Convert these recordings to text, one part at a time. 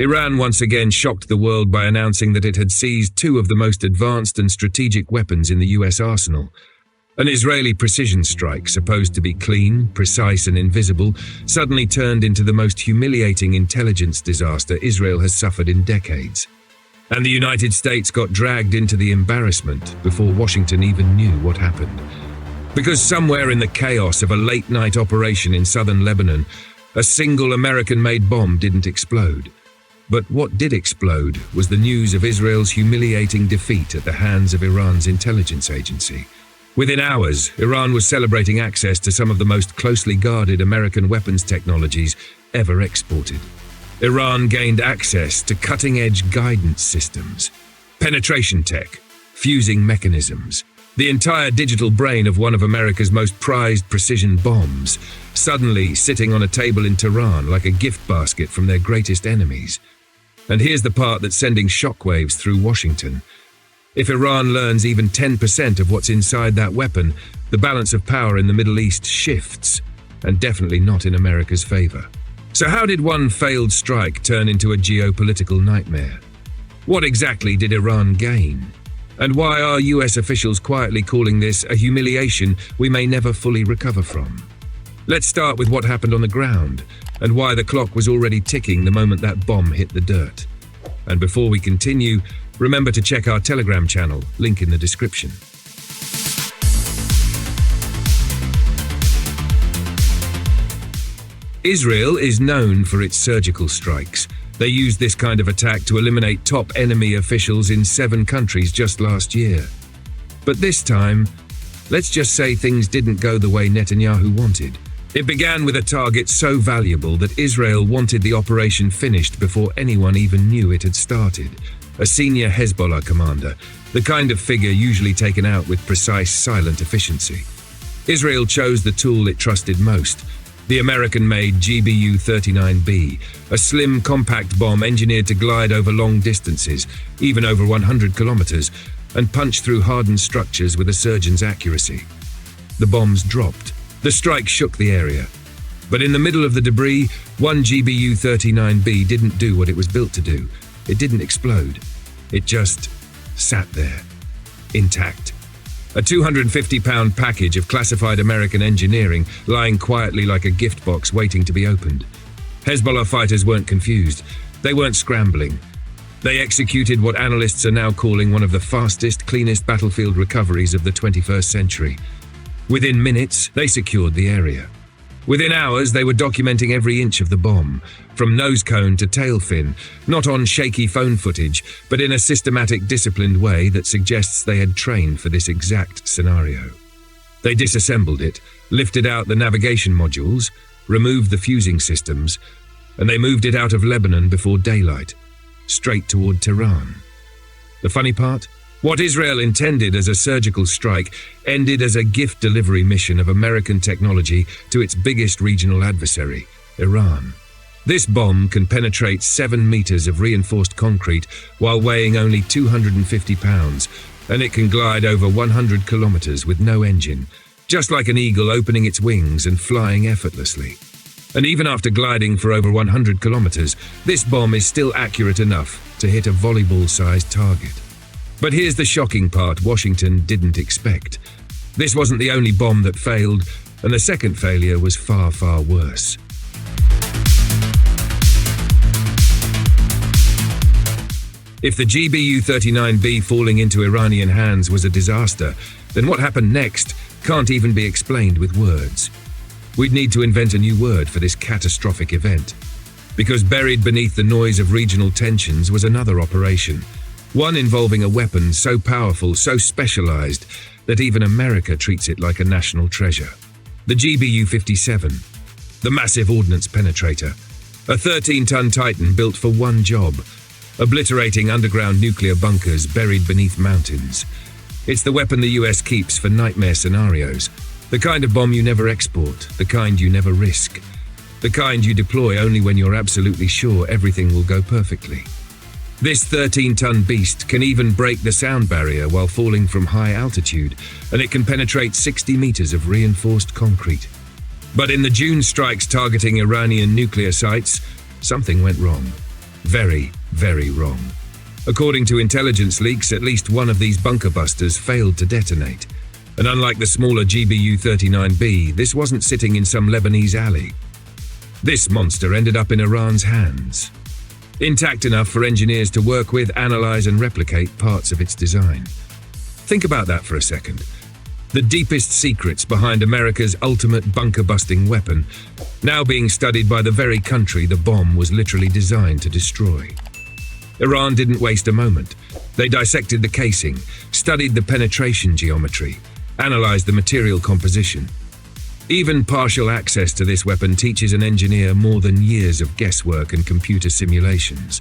Iran once again shocked the world by announcing that it had seized two of the most advanced and strategic weapons in the US arsenal. An Israeli precision strike, supposed to be clean, precise and invisible, suddenly turned into the most humiliating intelligence disaster Israel has suffered in decades. And the United States got dragged into the embarrassment before Washington even knew what happened. Because somewhere in the chaos of a late-night operation in southern Lebanon, a single American-made bomb didn't explode. But what did explode was the news of Israel's humiliating defeat at the hands of Iran's intelligence agency. Within hours, Iran was celebrating access to some of the most closely guarded American weapons technologies ever exported. Iran gained access to cutting-edge guidance systems, penetration tech, fusing mechanisms, the entire digital brain of one of America's most prized precision bombs, suddenly sitting on a table in Tehran like a gift basket from their greatest enemies. And here's the part that's sending shockwaves through Washington. If Iran learns even 10% of what's inside that weapon, the balance of power in the Middle East shifts, and definitely not in America's favor. So how did one failed strike turn into a geopolitical nightmare? What exactly did Iran gain? And why are US officials quietly calling this a humiliation we may never fully recover from? Let's start with what happened on the ground, and why the clock was already ticking the moment that bomb hit the dirt. And before we continue, remember to check our Telegram channel, link in the description. Israel is known for its surgical strikes. They used this kind of attack to eliminate top enemy officials in 7 countries just last year. But this time, let's just say things didn't go the way Netanyahu wanted. It began with a target so valuable that Israel wanted the operation finished before anyone even knew it had started. A senior Hezbollah commander, the kind of figure usually taken out with precise, silent efficiency. Israel chose the tool it trusted most, the American-made GBU-39B, a slim, compact bomb engineered to glide over long distances, even over 100 kilometers, and punch through hardened structures with a surgeon's accuracy. The bombs dropped. The strike shook the area. But in the middle of the debris, one GBU-39B didn't do what it was built to do. It didn't explode. It just sat there, intact. A 250-pound package of classified American engineering lying quietly like a gift box waiting to be opened. Hezbollah fighters weren't confused. They weren't scrambling. They executed what analysts are now calling one of the fastest, cleanest battlefield recoveries of the 21st century. Within minutes, they secured the area. Within hours, they were documenting every inch of the bomb, from nose cone to tail fin, not on shaky phone footage, but in a systematic, disciplined way that suggests they had trained for this exact scenario. They disassembled it, lifted out the navigation modules, removed the fusing systems, and they moved it out of Lebanon before daylight, straight toward Tehran. The funny part? What Israel intended as a surgical strike ended as a gift delivery mission of American technology to its biggest regional adversary, Iran. This bomb can penetrate 7 meters of reinforced concrete while weighing only 250 pounds, and it can glide over 100 kilometers with no engine, just like an eagle opening its wings and flying effortlessly. And even after gliding for over 100 kilometers, this bomb is still accurate enough to hit a volleyball-sized target. But here's the shocking part Washington didn't expect. This wasn't the only bomb that failed, and the second failure was far, far worse. If the GBU-39B falling into Iranian hands was a disaster, then what happened next can't even be explained with words. We'd need to invent a new word for this catastrophic event. Because buried beneath the noise of regional tensions was another operation. One involving a weapon so powerful, so specialized, that even America treats it like a national treasure. The GBU-57, the Massive Ordnance Penetrator, a 13-ton Titan built for one job, obliterating underground nuclear bunkers buried beneath mountains. It's the weapon the US keeps for nightmare scenarios, the kind of bomb you never export, the kind you never risk, the kind you deploy only when you're absolutely sure everything will go perfectly. This 13-ton beast can even break the sound barrier while falling from high altitude, and it can penetrate 60 meters of reinforced concrete. But in the June strikes targeting Iranian nuclear sites, something went wrong. Very, very wrong. According to intelligence leaks, at least one of these bunker busters failed to detonate. And unlike the smaller GBU-39B, this wasn't sitting in some Lebanese alley. This monster ended up in Iran's hands, intact enough for engineers to work with, analyze, and replicate parts of its design. Think about that for a second. The deepest secrets behind America's ultimate bunker-busting weapon, now being studied by the very country the bomb was literally designed to destroy. Iran didn't waste a moment. They dissected the casing, studied the penetration geometry, analyzed the material composition. Even partial access to this weapon teaches an engineer more than years of guesswork and computer simulations.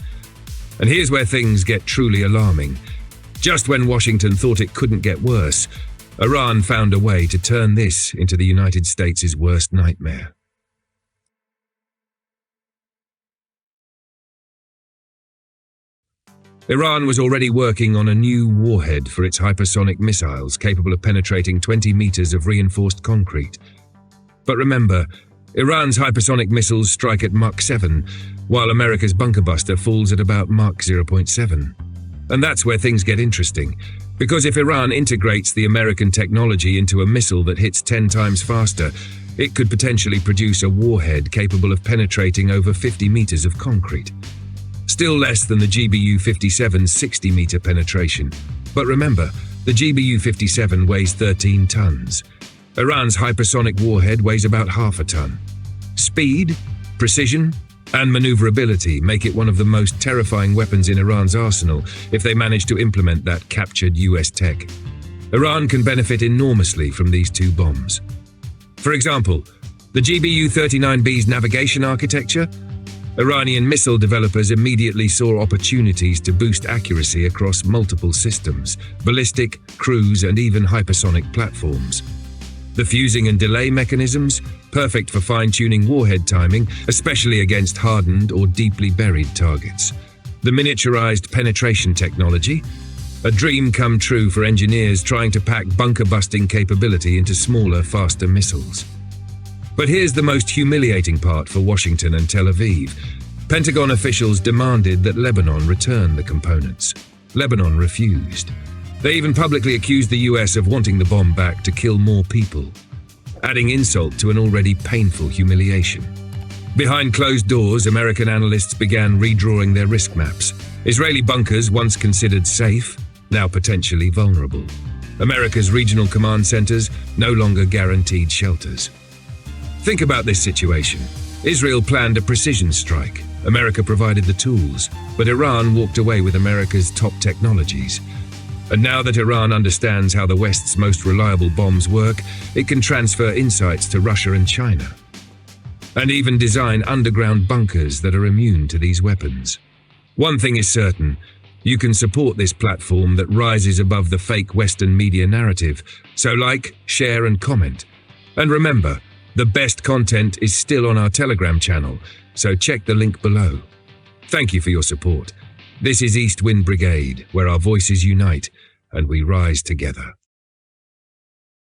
And here's where things get truly alarming. Just when Washington thought it couldn't get worse, Iran found a way to turn this into the United States' worst nightmare. Iran was already working on a new warhead for its hypersonic missiles capable of penetrating 20 meters of reinforced concrete. But remember, Iran's hypersonic missiles strike at Mach 7, while America's bunker buster falls at about Mach 0.7. And that's where things get interesting, because if Iran integrates the American technology into a missile that hits 10 times faster, it could potentially produce a warhead capable of penetrating over 50 meters of concrete. Still less than the GBU-57's 60-meter penetration. But remember, the GBU-57 weighs 13 tons. Iran's hypersonic warhead weighs about half a ton. Speed, precision, and maneuverability make it one of the most terrifying weapons in Iran's arsenal if they manage to implement that captured US tech. Iran can benefit enormously from these two bombs. For example, the GBU-39B's navigation architecture. Iranian missile developers immediately saw opportunities to boost accuracy across multiple systems, ballistic, cruise, and even hypersonic platforms. The fusing and delay mechanisms, perfect for fine-tuning warhead timing, especially against hardened or deeply buried targets. The miniaturized penetration technology, a dream come true for engineers trying to pack bunker-busting capability into smaller, faster missiles. But here's the most humiliating part for Washington and Tel Aviv. Pentagon officials demanded that Lebanon return the components. Lebanon refused. They even publicly accused the US of wanting the bomb back to kill more people, adding insult to an already painful humiliation. Behind closed doors, American analysts began redrawing their risk maps. Israeli bunkers, once considered safe, now potentially vulnerable. America's regional command centers, no longer guaranteed shelters. Think about this situation. Israel planned a precision strike. America provided the tools, but Iran walked away with America's top technologies. And now that Iran understands how the West's most reliable bombs work, it can transfer insights to Russia and China, and even design underground bunkers that are immune to these weapons. One thing is certain, you can support this platform that rises above the fake Western media narrative, so like, share, and comment. And remember, the best content is still on our Telegram channel, so check the link below. Thank you for your support. This is East Wind Brigade, where our voices unite and we rise together.